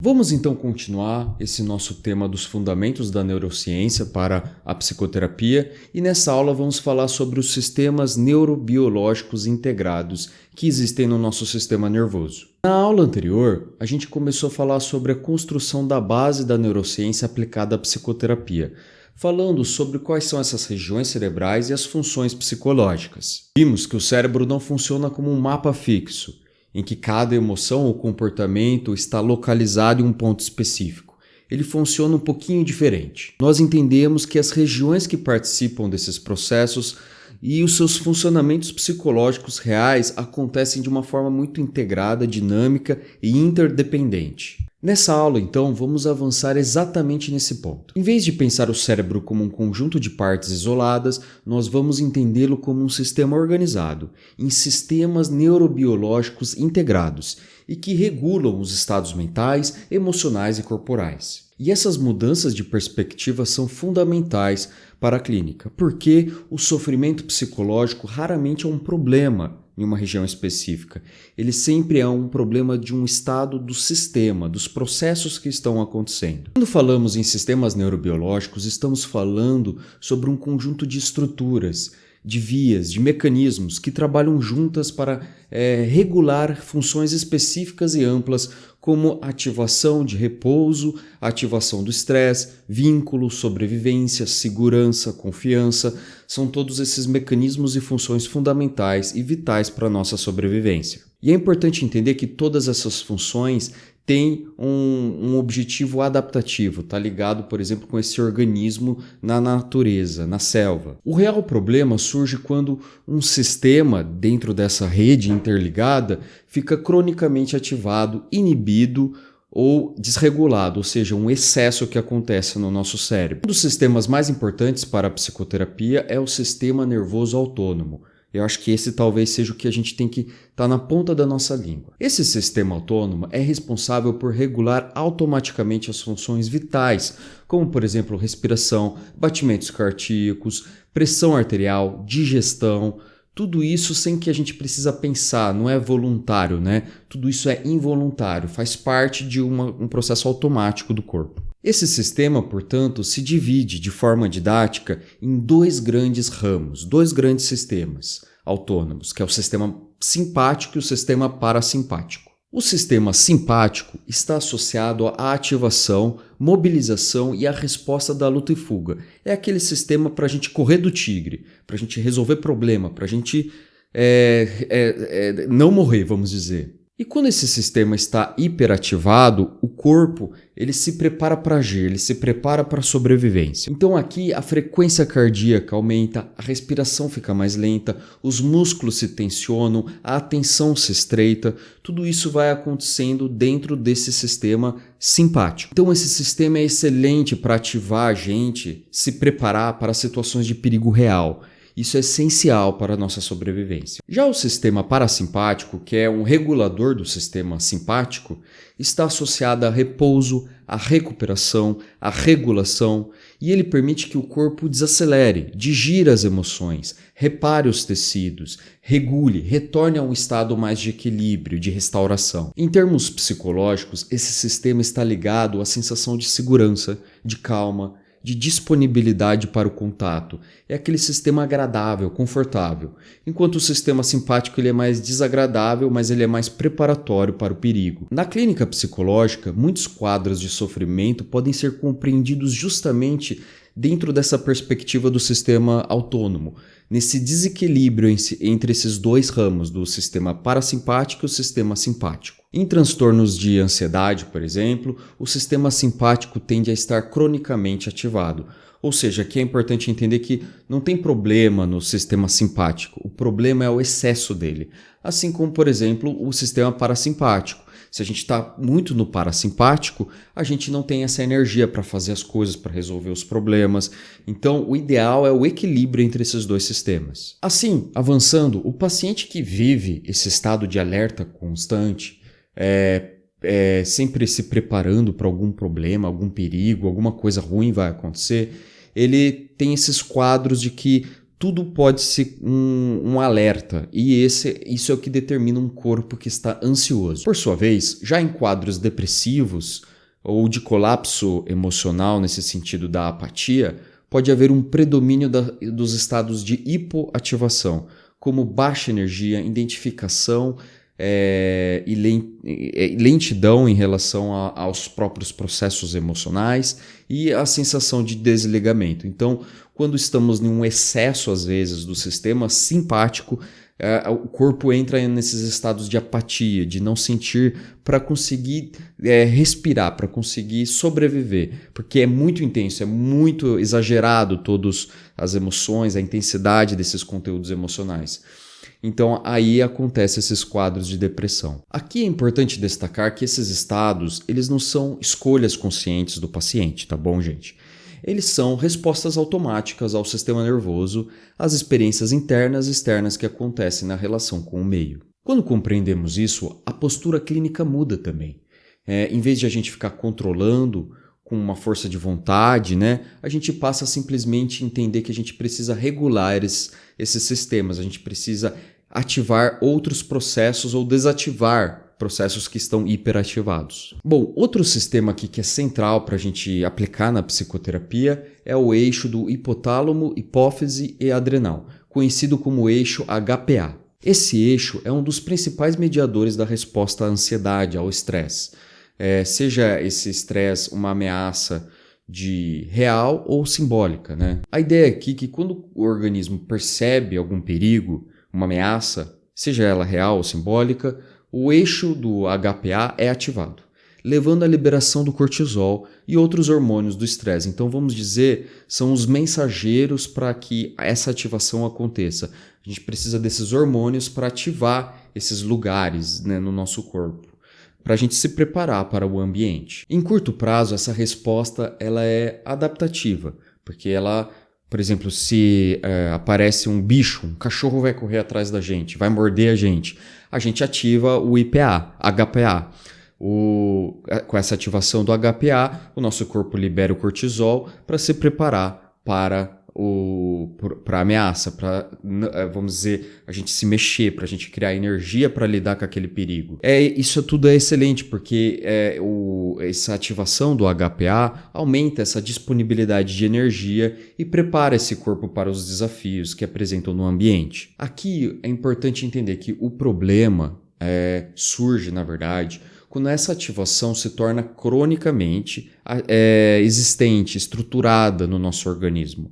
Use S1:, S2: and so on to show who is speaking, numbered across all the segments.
S1: Vamos então continuar esse nosso tema dos fundamentos da neurociência para a psicoterapia e nessa aula vamos falar sobre os sistemas neurobiológicos integrados que existem no nosso sistema nervoso. Na aula anterior, a gente começou a falar sobre a construção da base da neurociência aplicada à psicoterapia, falando sobre quais são essas regiões cerebrais e as funções psicológicas. Vimos que o cérebro não funciona como um mapa fixo, em que cada emoção ou comportamento está localizado em um ponto específico. Ele funciona um pouquinho diferente. Nós entendemos que as regiões que participam desses processos e os seus funcionamentos psicológicos reais acontecem de uma forma muito integrada, dinâmica e interdependente. Nessa aula, então, vamos avançar exatamente nesse ponto. Em vez de pensar o cérebro como um conjunto de partes isoladas, nós vamos entendê-lo como um sistema organizado, em sistemas neurobiológicos integrados e que regulam os estados mentais, emocionais e corporais. E essas mudanças de perspectiva são fundamentais para a clínica, porque o sofrimento psicológico raramente é um problema em uma região específica. Ele sempre é um problema de um estado do sistema, dos processos que estão acontecendo. Quando falamos em sistemas neurobiológicos, estamos falando sobre um conjunto de estruturas, de vias, de mecanismos que trabalham juntas para regular funções específicas e amplas como ativação de repouso, ativação do estresse, vínculo, sobrevivência, segurança, confiança. São todos esses mecanismos e funções fundamentais e vitais para a nossa sobrevivência. E é importante entender que todas essas funções têm um objetivo adaptativo, está ligado, por exemplo, com esse organismo na natureza, na selva. O real problema surge quando um sistema dentro dessa rede interligada fica cronicamente ativado, inibido ou desregulado, ou seja, um excesso que acontece no nosso cérebro. Um dos sistemas mais importantes para a psicoterapia é o sistema nervoso autônomo. Eu acho que esse talvez seja o que a gente tem que estar na ponta da nossa língua. Esse sistema autônomo é responsável por regular automaticamente as funções vitais, como por exemplo respiração, batimentos cardíacos, pressão arterial, digestão, tudo isso sem que a gente precisa pensar, não é voluntário, né? Tudo isso é involuntário, faz parte de um processo automático do corpo. Esse sistema, portanto, se divide de forma didática em dois grandes ramos, dois grandes sistemas autônomos, que é o sistema simpático e o sistema parasimpático. O sistema simpático está associado à ativação, mobilização e à resposta da luta e fuga. É aquele sistema para a gente correr do tigre, para a gente resolver problema, para a gente não morrer, vamos dizer. E quando esse sistema está hiperativado, o corpo ele se prepara para agir, ele se prepara para a sobrevivência. Então aqui a frequência cardíaca aumenta, a respiração fica mais lenta, os músculos se tensionam, a atenção se estreita, tudo isso vai acontecendo dentro desse sistema simpático. Então esse sistema é excelente para ativar a gente, se preparar para situações de perigo real. Isso é essencial para a nossa sobrevivência. Já o sistema parasimpático, que é um regulador do sistema simpático, está associado a repouso, a recuperação, a regulação, e ele permite que o corpo desacelere, digira as emoções, repare os tecidos, regule, retorne a um estado mais de equilíbrio, de restauração. Em termos psicológicos, esse sistema está ligado à sensação de segurança, de calma, de disponibilidade para o contato. É aquele sistema agradável, confortável. Enquanto o sistema simpático ele é mais desagradável, mas ele é mais preparatório para o perigo. Na clínica psicológica, muitos quadros de sofrimento podem ser compreendidos justamente dentro dessa perspectiva do sistema autônomo, nesse desequilíbrio entre esses dois ramos, do sistema parasimpático e o sistema simpático. Em transtornos de ansiedade, por exemplo, o sistema simpático tende a estar cronicamente ativado. Ou seja, aqui é importante entender que não tem problema no sistema simpático, o problema é o excesso dele. Assim como, por exemplo, o sistema parasimpático. Se a gente está muito no parasimpático, a gente não tem essa energia para fazer as coisas, para resolver os problemas. Então, o ideal é o equilíbrio entre esses dois sistemas. Assim, avançando, o paciente que vive esse estado de alerta constante, sempre se preparando para algum problema, algum perigo, alguma coisa ruim vai acontecer, ele tem esses quadros de que tudo pode ser um alerta, e isso é o que determina um corpo que está ansioso. Por sua vez, já em quadros depressivos ou de colapso emocional, nesse sentido da apatia, pode haver um predomínio dos estados de hipoativação, como baixa energia, identificação e lentidão em relação aos próprios processos emocionais e a sensação de desligamento. Então, quando estamos em um excesso, às vezes, do sistema simpático, o corpo entra nesses estados de apatia, de não sentir para conseguir respirar, para conseguir sobreviver, porque é muito intenso, é muito exagerado todas as emoções, a intensidade desses conteúdos emocionais. Então aí acontecem esses quadros de depressão. Aqui é importante destacar que esses estados, eles não são escolhas conscientes do paciente, tá bom, gente? Eles são respostas automáticas ao sistema nervoso, às experiências internas e externas que acontecem na relação com o meio. Quando compreendemos isso, a postura clínica muda também. Em vez de a gente ficar controlando com uma força de vontade, a gente passa a simplesmente entender que a gente precisa regular esses sistemas, a gente precisa ativar outros processos ou desativar processos que estão hiperativados. Bom, outro sistema aqui que é central para a gente aplicar na psicoterapia é o eixo do hipotálamo, hipófise e adrenal, conhecido como eixo HPA. Esse eixo é um dos principais mediadores da resposta à ansiedade, ao estresse. Seja esse estresse uma ameaça de real ou simbólica, A ideia aqui é que quando o organismo percebe algum perigo, uma ameaça, seja ela real ou simbólica, o eixo do HPA é ativado, levando à liberação do cortisol e outros hormônios do estresse. Então, vamos dizer, são os mensageiros para que essa ativação aconteça. A gente precisa desses hormônios para ativar esses lugares no nosso corpo, para a gente se preparar para o ambiente. Em curto prazo, essa resposta ela é adaptativa, porque ela, por exemplo, se aparece um bicho, um cachorro vai correr atrás da gente, vai morder a gente ativa o HPA. Com essa ativação do HPA, o nosso corpo libera o cortisol para se preparar para a ameaça, para, vamos dizer, a gente se mexer, para a gente criar energia para lidar com aquele perigo. Isso tudo é excelente, porque essa ativação do HPA aumenta essa disponibilidade de energia e prepara esse corpo para os desafios que apresentam no ambiente. Aqui é importante entender que o problema surge, na verdade, quando essa ativação se torna cronicamente existente, estruturada no nosso organismo.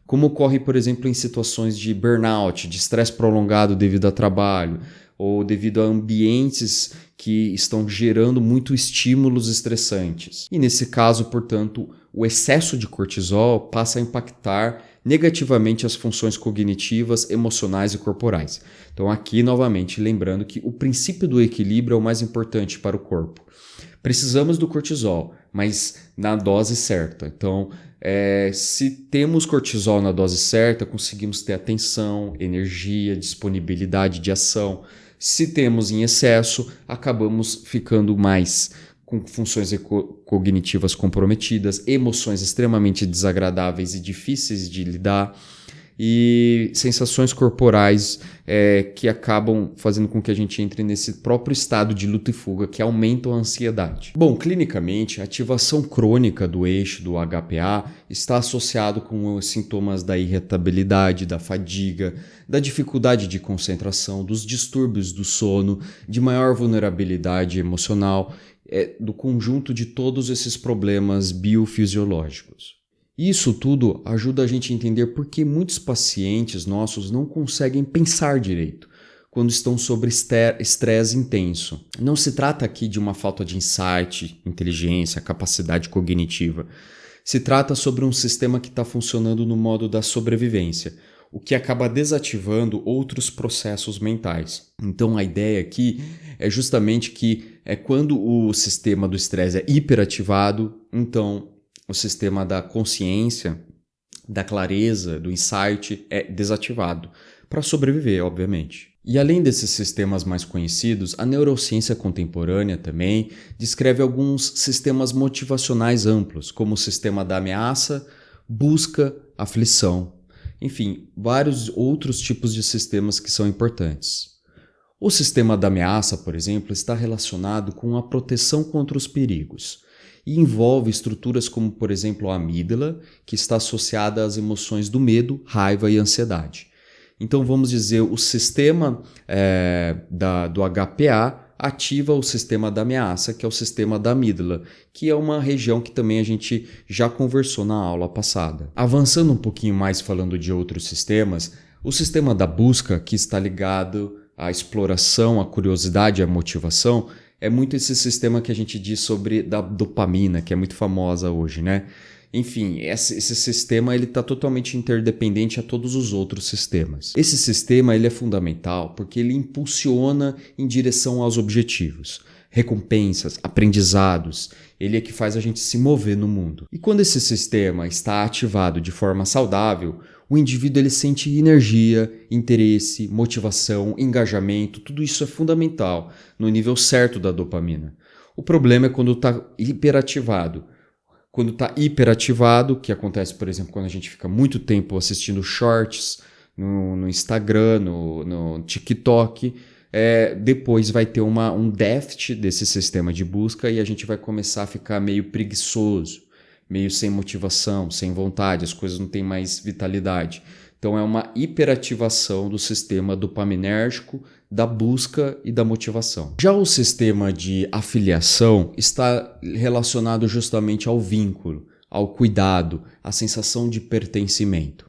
S1: Como ocorre, por exemplo, em situações de burnout, de estresse prolongado devido a trabalho, ou devido a ambientes que estão gerando muito estímulos estressantes. E nesse caso, portanto, o excesso de cortisol passa a impactar negativamente as funções cognitivas, emocionais e corporais. Então aqui, novamente, lembrando que o princípio do equilíbrio é o mais importante para o corpo. Precisamos do cortisol, mas na dose certa. Então, se temos cortisol na dose certa, conseguimos ter atenção, energia, disponibilidade de ação. Se temos em excesso, acabamos ficando mais com funções cognitivas comprometidas, emoções extremamente desagradáveis e difíceis de lidar, e sensações corporais que acabam fazendo com que a gente entre nesse próprio estado de luta e fuga, que aumentam a ansiedade. Bom, clinicamente, a ativação crônica do eixo do HPA está associado com os sintomas da irritabilidade, da fadiga, da dificuldade de concentração, dos distúrbios do sono, de maior vulnerabilidade emocional, do conjunto de todos esses problemas biofisiológicos. Isso tudo ajuda a gente a entender por que muitos pacientes nossos não conseguem pensar direito quando estão sob estresse intenso. Não se trata aqui de uma falta de insight, inteligência, capacidade cognitiva. Se trata sobre um sistema que está funcionando no modo da sobrevivência, o que acaba desativando outros processos mentais. Então a ideia aqui é justamente que quando o sistema do estresse é hiperativado, então o sistema da consciência, da clareza, do insight é desativado, para sobreviver, obviamente. E além desses sistemas mais conhecidos, a neurociência contemporânea também descreve alguns sistemas motivacionais amplos, como o sistema da ameaça, busca, aflição. enfim, vários outros tipos de sistemas que são importantes. O sistema da ameaça, por exemplo, está relacionado com a proteção contra os perigos e envolve estruturas como, por exemplo, a amígdala, que está associada às emoções do medo, raiva e ansiedade. Então, vamos dizer, o sistema do HPA ativa o sistema da ameaça, que é o sistema da amígdala, que é uma região que também a gente já conversou na aula passada. Avançando um pouquinho mais falando de outros sistemas, o sistema da busca, que está ligado à exploração, à curiosidade e à motivação, é muito esse sistema que a gente diz sobre da dopamina, que é muito famosa hoje, né? Enfim, esse sistema está totalmente interdependente a todos os outros sistemas. Esse sistema ele é fundamental porque ele impulsiona em direção aos objetivos, recompensas, aprendizados. Ele é que faz a gente se mover no mundo. E quando esse sistema está ativado de forma saudável, o indivíduo ele sente energia, interesse, motivação, engajamento, tudo isso é fundamental no nível certo da dopamina. O problema é quando está hiperativado. Quando está hiperativado, que acontece, por exemplo, quando a gente fica muito tempo assistindo shorts no Instagram, no TikTok, depois vai ter um déficit desse sistema de busca e a gente vai começar a ficar meio preguiçoso, meio sem motivação, sem vontade, as coisas não têm mais vitalidade. Então é uma hiperativação do sistema dopaminérgico, da busca e da motivação. Já o sistema de afiliação está relacionado justamente ao vínculo, ao cuidado, à sensação de pertencimento.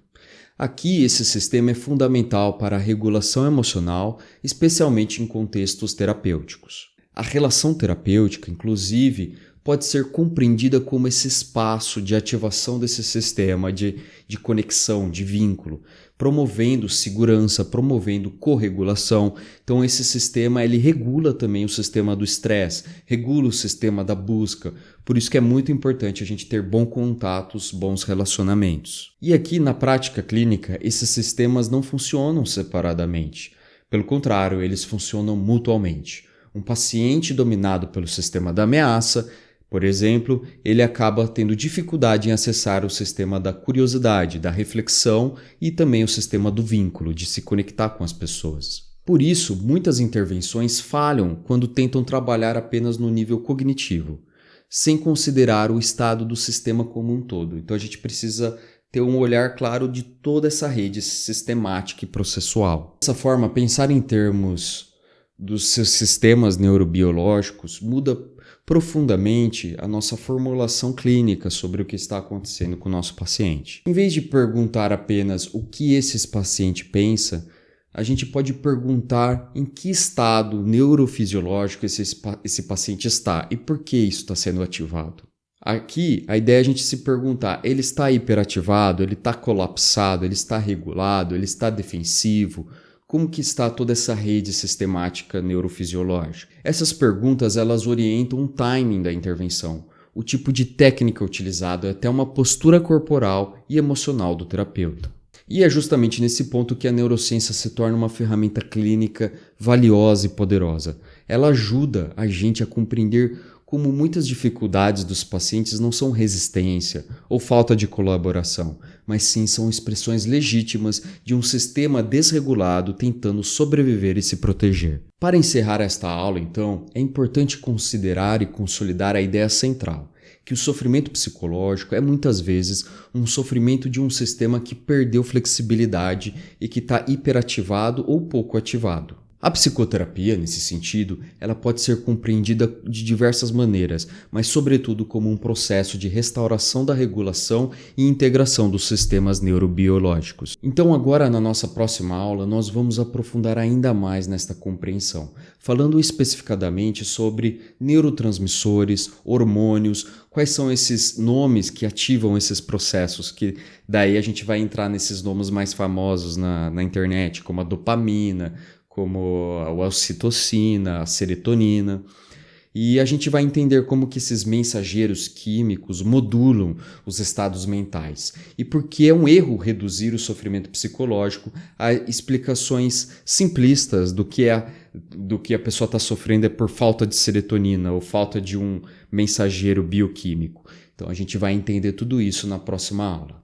S1: Aqui esse sistema é fundamental para a regulação emocional, especialmente em contextos terapêuticos. A relação terapêutica, inclusive, pode ser compreendida como esse espaço de ativação desse sistema de conexão, de vínculo, promovendo segurança, promovendo corregulação. Então esse sistema ele regula também o sistema do estresse, regula o sistema da busca. Por isso que é muito importante a gente ter bons contatos, bons relacionamentos. E aqui na prática clínica, esses sistemas não funcionam separadamente. Pelo contrário, eles funcionam mutuamente. Um paciente dominado pelo sistema da ameaça, por exemplo, ele acaba tendo dificuldade em acessar o sistema da curiosidade, da reflexão e também o sistema do vínculo, de se conectar com as pessoas. Por isso, muitas intervenções falham quando tentam trabalhar apenas no nível cognitivo, sem considerar o estado do sistema como um todo. Então a gente precisa ter um olhar claro de toda essa rede sistemática e processual. Dessa forma, pensar em termos dos seus sistemas neurobiológicos muda profundamente a nossa formulação clínica sobre o que está acontecendo com o nosso paciente. Em vez de perguntar apenas o que esse paciente pensa, a gente pode perguntar em que estado neurofisiológico esse paciente está e por que isso está sendo ativado. Aqui, a ideia é a gente se perguntar, ele está hiperativado, ele está colapsado, ele está regulado, ele está defensivo? Como que está toda essa rede sistemática neurofisiológica? Essas perguntas elas orientam o timing da intervenção, o tipo de técnica utilizada e até uma postura corporal e emocional do terapeuta. E é justamente nesse ponto que a neurociência se torna uma ferramenta clínica valiosa e poderosa. Ela ajuda a gente a compreender como muitas dificuldades dos pacientes não são resistência ou falta de colaboração, mas sim são expressões legítimas de um sistema desregulado tentando sobreviver e se proteger. Para encerrar esta aula, então, é importante considerar e consolidar a ideia central, que o sofrimento psicológico é muitas vezes um sofrimento de um sistema que perdeu flexibilidade e que está hiperativado ou pouco ativado. A psicoterapia, nesse sentido, ela pode ser compreendida de diversas maneiras, mas sobretudo como um processo de restauração da regulação e integração dos sistemas neurobiológicos. Então agora, na nossa próxima aula, nós vamos aprofundar ainda mais nesta compreensão, falando especificadamente sobre neurotransmissores, hormônios, quais são esses nomes que ativam esses processos, que daí a gente vai entrar nesses nomes mais famosos na internet, como a dopamina, como a ocitocina, a serotonina, e a gente vai entender como que esses mensageiros químicos modulam os estados mentais e por que é um erro reduzir o sofrimento psicológico a explicações simplistas do que a pessoa está sofrendo é por falta de serotonina ou falta de um mensageiro bioquímico. Então a gente vai entender tudo isso na próxima aula.